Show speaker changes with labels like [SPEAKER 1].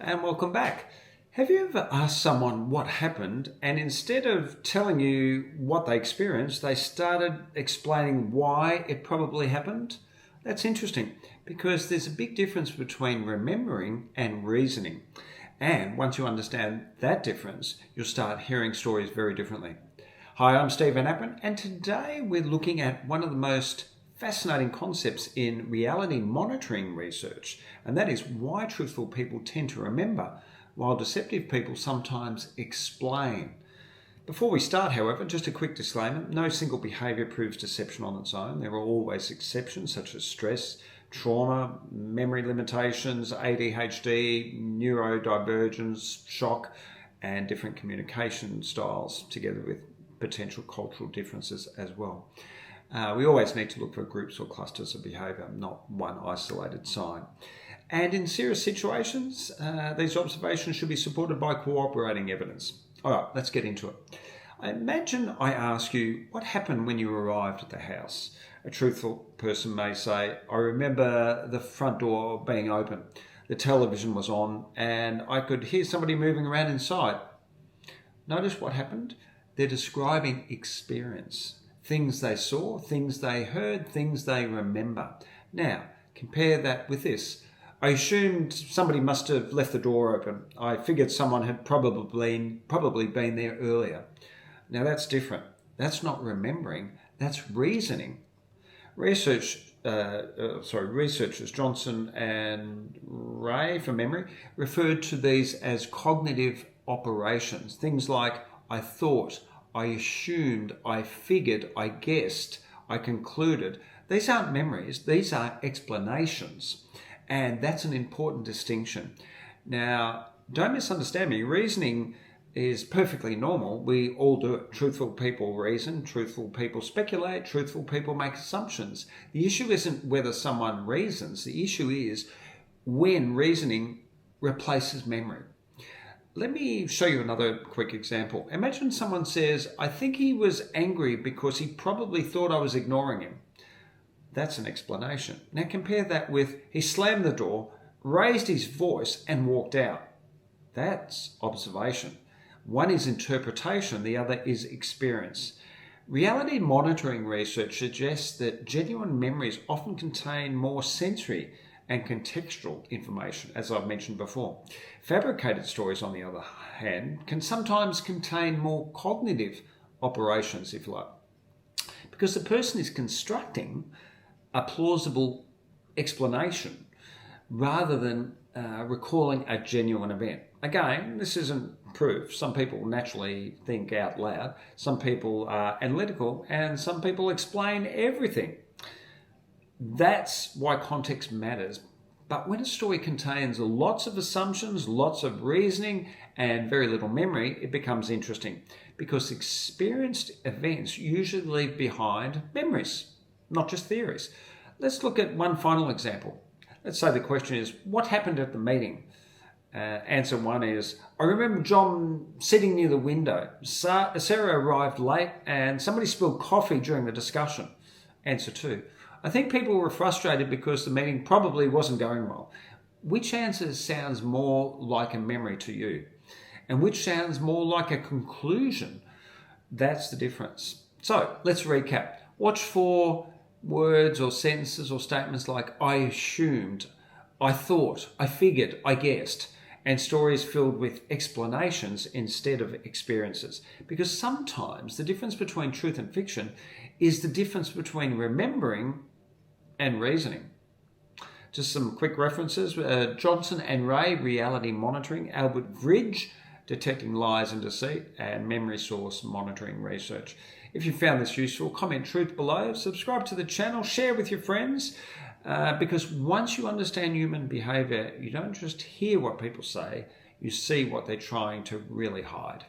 [SPEAKER 1] And welcome back. Have you ever asked someone what happened and instead of telling you what they experienced, they started explaining why it probably happened? That's interesting because there's a big difference between remembering and reasoning. And once you understand that difference, you'll start hearing stories very differently. Hi, I'm Steve Van Appen, and today we're looking at one of the most fascinating concepts in reality monitoring research, and that is why truthful people tend to remember, while deceptive people sometimes explain. Before we start, however, just a quick disclaimer: no single behaviour proves deception on its own. There are always exceptions such as stress, trauma, memory limitations, ADHD, neurodivergence, shock, and different communication styles, together with potential cultural differences as well. We always need to look for groups or clusters of behaviour, not one isolated sign. And in serious situations, these observations should be supported by cooperating evidence. All right, let's get into it. Imagine I ask you, what happened when you arrived at the house? A truthful person may say, I remember the front door being open, the television was on, and I could hear somebody moving around inside. Notice what happened? They're describing experience. Things they saw, things they heard, things they remember. Now, compare that with this. I assumed somebody must have left the door open. I figured someone had probably been there earlier. Now that's different. That's not remembering, that's reasoning. Researchers Johnson and Ray, from memory, referred to these as cognitive operations. Things like I thought, I assumed, I figured, I guessed, I concluded. These aren't memories, these are explanations. And that's an important distinction. Now, don't misunderstand me. Reasoning is perfectly normal. We all do it. Truthful people reason, truthful people speculate, truthful people make assumptions. The issue isn't whether someone reasons. The issue is when reasoning replaces memory. Let me show you another quick example. Imagine someone says, I think he was angry because he probably thought I was ignoring him. That's an explanation. Now compare that with, he slammed the door, raised his voice and walked out. That's observation. One is interpretation, the other is experience. Reality monitoring research suggests that genuine memories often contain more sensory and contextual information, as I've mentioned before. Fabricated stories, on the other hand, can sometimes contain more cognitive operations, if you like, because the person is constructing a plausible explanation rather than recalling a genuine event. Again, this isn't proof. Some people naturally think out loud, some people are analytical, and some people explain everything. That's why context matters. But when a story contains lots of assumptions, lots of reasoning, and very little memory, it becomes interesting because experienced events usually leave behind memories, not just theories. Let's look at one final example. Let's say the question is, what happened at the meeting? Answer one is, I remember John sitting near the window. Sarah arrived late and somebody spilled coffee during the discussion. Answer two, I think people were frustrated because the meeting probably wasn't going well. Which answer sounds more like a memory to you? And which sounds more like a conclusion? That's the difference. So let's recap. Watch for words or sentences or statements like I assumed, I thought, I figured, I guessed, and stories filled with explanations instead of experiences. Because sometimes the difference between truth and fiction is the difference between remembering and reasoning. Just some quick references. Johnson and Ray, reality monitoring. Albert Bridge, detecting lies and deceit. And Memory Source, monitoring research. If you found this useful, comment truth below. Subscribe to the channel. Share with your friends. Because once you understand human behaviour, you don't just hear what people say. You see what they're trying to really hide.